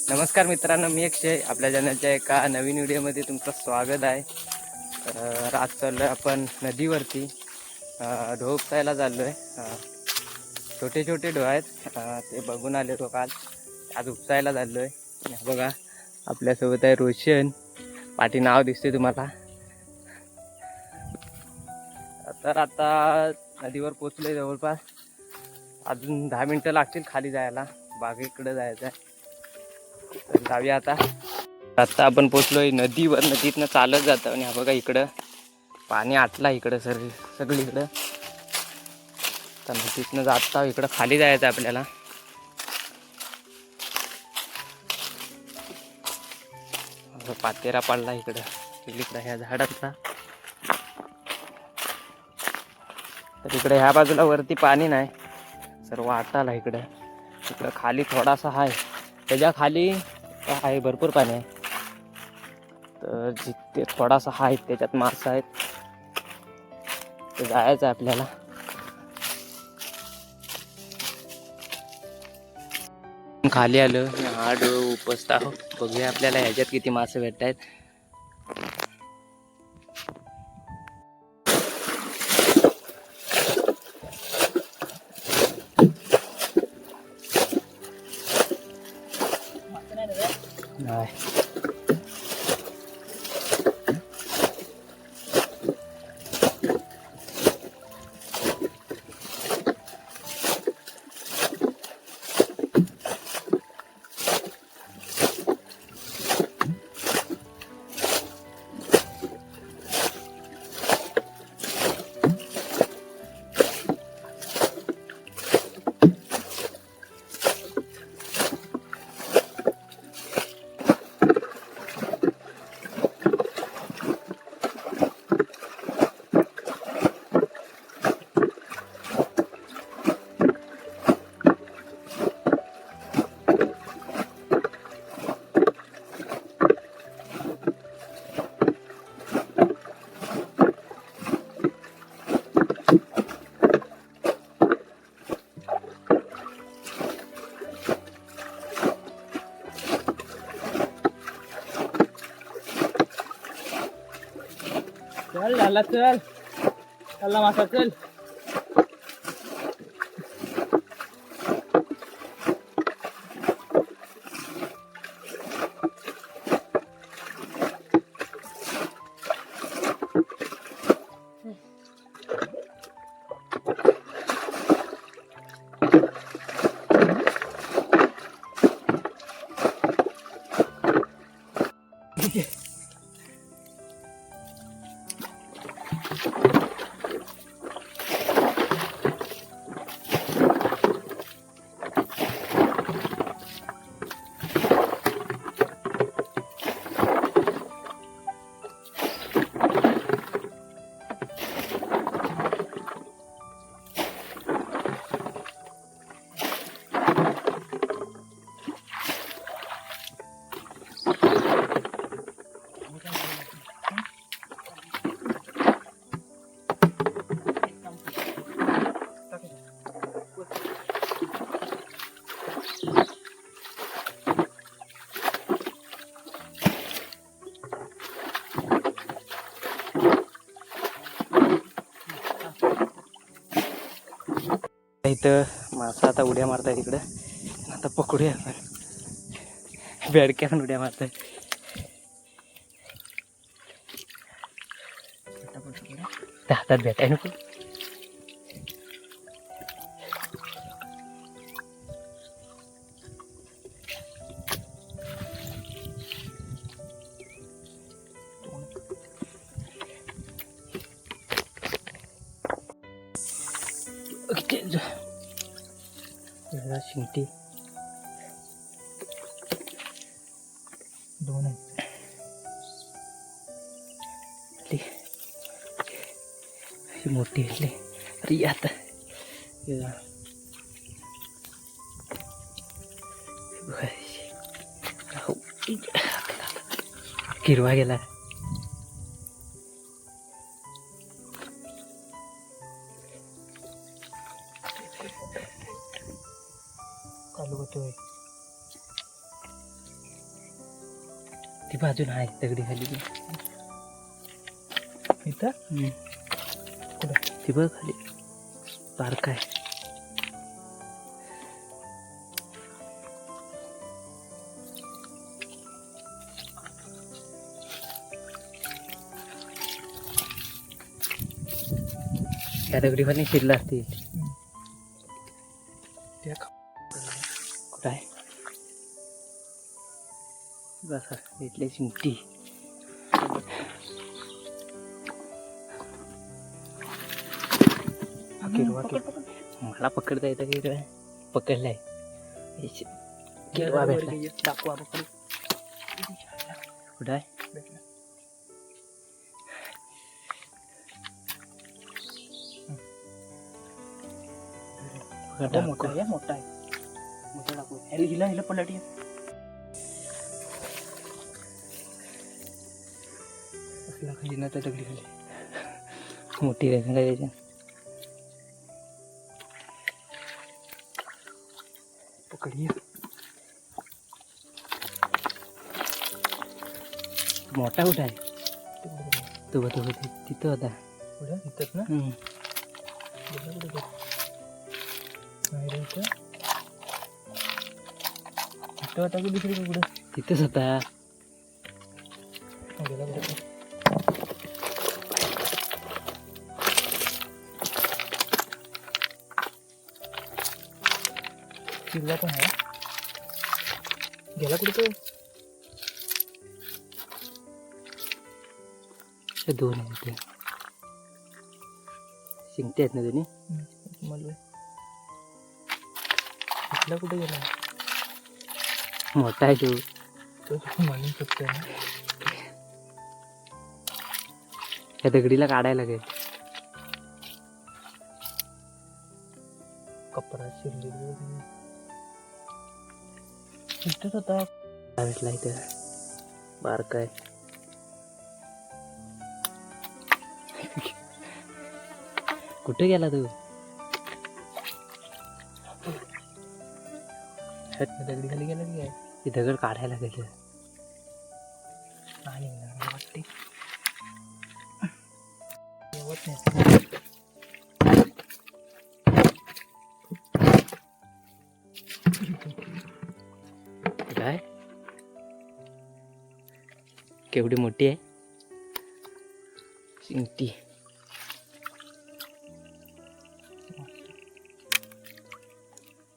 नमस्कार मित्रांनो, मी अक्षय आपल्या चॅनलच्या एका नवीन व्हिडिओमध्ये तुमचं स्वागत आहे. आज चाललो आहे आपण नदीवरती ढोळ उपसायला चाललो आहे. छोटे छोटे ढोळ आहेत, ते बघून आले तो काल. आज उपसायला चाललो आहे. बघा आपल्यासोबत आहे रोशन, पाठी नाव दिसते तुम्हाला. तर आता नदीवर पोचलोय जवळपास. अजून 10 मिनटं लागतील खाली जायला, बागेकडे जायचं आहे. तर जाऊया आता. आपण पोचलोय नदीवर. नदीतनं चालत जातं आणि हा बघा इकडं पाणी आटला इकडं सगळीकडं. तर नदीतनं जाता इकडं खाली जायचं आपल्याला. पातेरा पडला इकडं सगळीकडं ह्या झाडांचा. तर इकडे ह्या बाजूला वरती पाणी नाही, सर्व आटाला इकडं. इकडं खाली थोडासा आहे, त्याच्या खाली आहे भरपूर पाणी आहे. तर जिथे थोडासा आहे त्याच्यात मासा आहेत, ते जायचं आहे आपल्याला. खाली आलो, हा ढोळ उपसत आहो. बघूया आपल्याला ह्याच्यात किती मासे भेटत आहेत. नाही चल झाला, चल चला मासा, चल. इथं मासा आता उड्या मारताय तिकडं. आता पकडूया आपण. बेडक्या पण उड्या मारताय. हातात भेटाय नको. शिंगटी 2 आहेत. मोठी घेतली. अरे आता किरवा गेला. चालू होतोय. ती बाजून आहे दगडी खाली ती. इथं कुठं ती बघ खाली बारका आहे. त्या दगडी खाली शिरला असतील. कुठं आहे बस इथली चिमटी. मला पकडता येतं की काय पकडलाय. किरवा भेटला. दाखवा पकड. कुठं आहे मोठा आहे मोठा आहे. मोठा दाखव. हिला हिला पलटी. असला खाली ना तर दगडी खाली मोठी आहे त्याच्या. पकडी मोठा कुठं आहे तो तिथं होता. पुढं इथंच ना. नाही रे इथं होता की दुसरी कुठं तिथंच होता. गेला कुठं. शिरला पण आहे. गेला कुठे तो. दोन आहेत ते शिंगते आहेत ना दोन्ही. मला इथला कुठे गेला. मोठा आहे तो म्हणून शकतो ना. त्या दगडीला काढायला लागेल. कपडा शिरले इथंच होता. भेटला इथं बारका आहे. कुठे गेला तू. दगडी खाली गेला की काय. ती दगड काढायला लागेल. नाही वाटते काय केवढी मोठी आहे शिंगटी.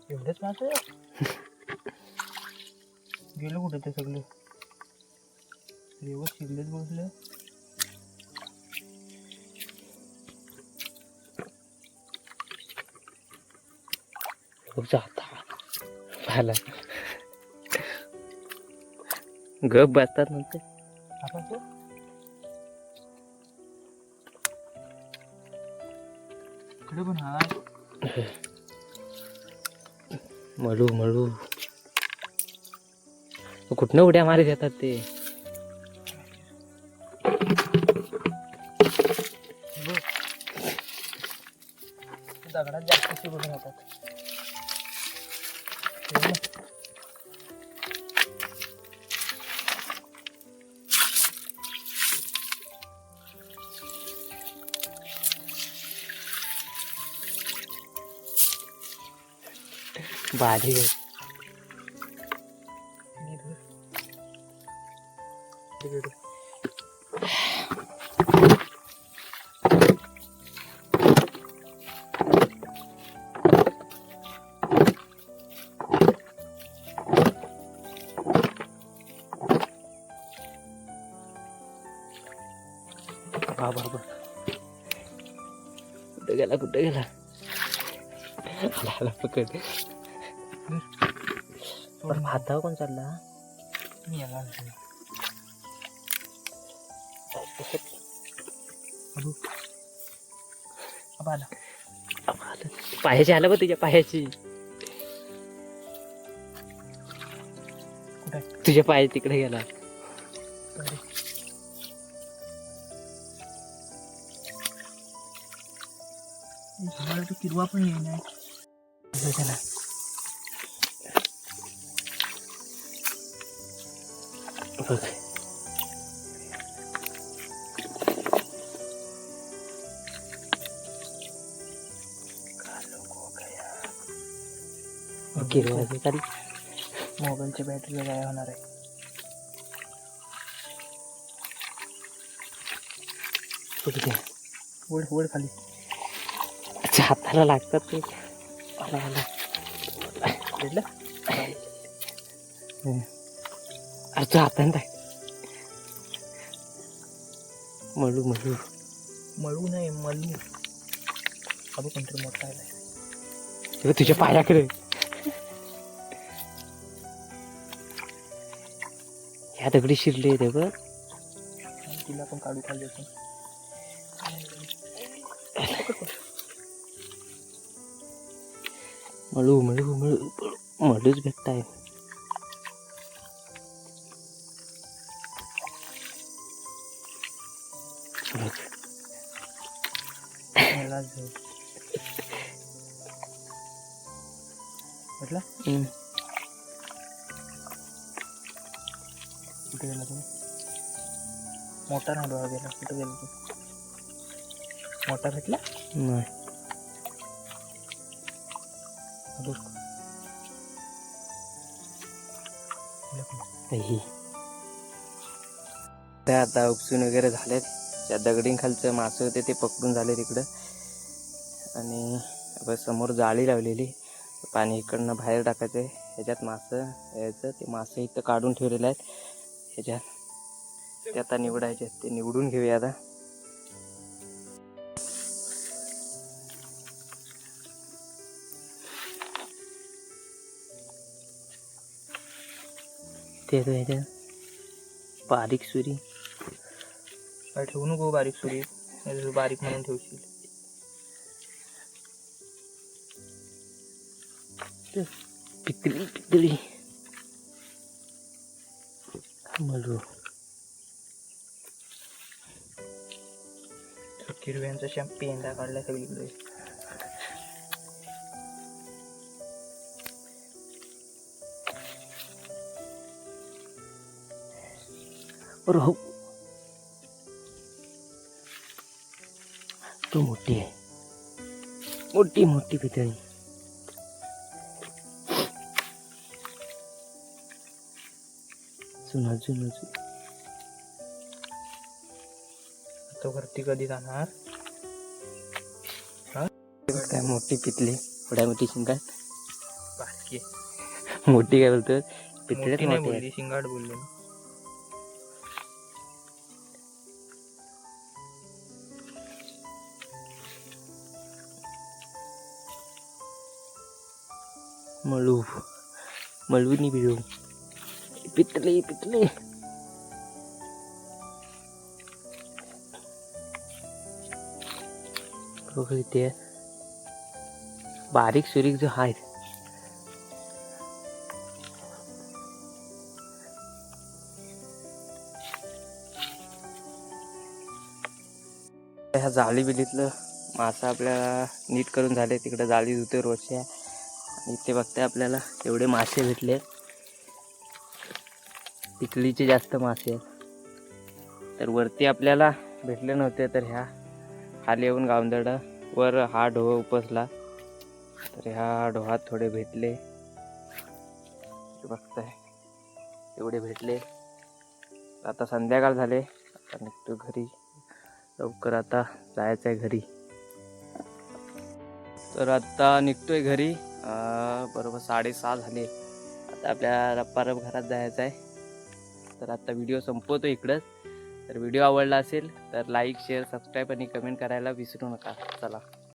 एवढंच माझं गेलं कुठं ते सगळं. व्यवस्थित शिरलेच बसलं. जाता गप बसतात नंतर. आता तो इकडे पण हा मळू मळू कुठनं उड्या मारीत येतात ते. दगडात जास्त शिकून राहतात. बाधी बाबा कुठे गेला कुठे गेला. आला पकड. हातावर कोण चालला. पायाची आलं बघ तुझ्या पायाची. तुझ्या पाय तिकडे गेला. किरवा पण येईना. बघ किरवायचं चालेल. मोबाईलच्या बॅटरीला काय होणार आहे. कुठे वड वड खाली. अच्छा, हाताला लागतात ते. आला आला. भेटलं. अरे तू हाताने टाक. मळू मळू मळू नाही मळू. अबो कोणतरी मोठा आहे. तेव्हा तुझ्या पायाकडे ह्या दगडी शिरले ते बघ. तिला पण काढू खाली असून. मळू मळू मळू मळूच भेटताय. भेटला. कुठे गेला तू. मोठा ना डोळा गेला. कुठे गेला तू. मोठा भेटला नाही. ते आता उपसून वगैरे झालेत. त्या दगडींखालचं मासे होते ते पकडून झाले तिकडं. आणि आता समोर जाळी लावलेली. पाणी इकडनं बाहेर टाकायचं. ह्याच्यात मासं यायचं. ते मासे इथं काढून ठेवलेले आहेत. ह्याच्यात ते आता निवडायचे. ते निवडून घेऊया आता. ते ह्याच्यात बारीक सुरी काय ठेवू नको. बारीक सुरी बारीक म्हणून ठेवशील. पितळी पितळी मळू. किरव्यांचा पेंदा काढला सगळीकडे. हो, तो मोठी आहे. मोठी मोठी पितळी. अजून अजून अजून. तो वरती कधी जाणार. काय मोठी पितली. थोड्या मोठी शिंगाट. बारकी मोठी काय बोलतो. पितळ्यात नाही मोठी बोलली. शिंगाड बोलली ना. मळू मळूनी बिळू. पितली पितली. ते बारीक सुरीक जो आहे. ह्या जाळी बिलीतलं मासा आपल्याला नीट करून झाले. तिकडे जाळी धुते रोजच्या. आणि इथे बघताय आपल्याला एवढे मासे भेटले. पितळीचे जास्त मासे आहेत. तर वरती आपल्याला भेटले नव्हते. तर ह्या खाली येऊन गावंदडावर हा ढोह उपसला. तर ह्या ढोहात थोडे भेटले. बघताय एवढे भेटले. आता संध्याकाळ झाले. आता निघतो घरी. लवकर आता जायचं आहे घरी. तर आता निघतोय घरी. बरोबर 6:30 झाले. आता आपल्याला परत घरात जायचं आहे. तर आता व्हिडिओ संपवतो इकडंच. तर व्हिडिओ आवडला असेल तर लाईक शेअर सबस्क्राईब आणि कमेंट करायला विसरू नका. चला.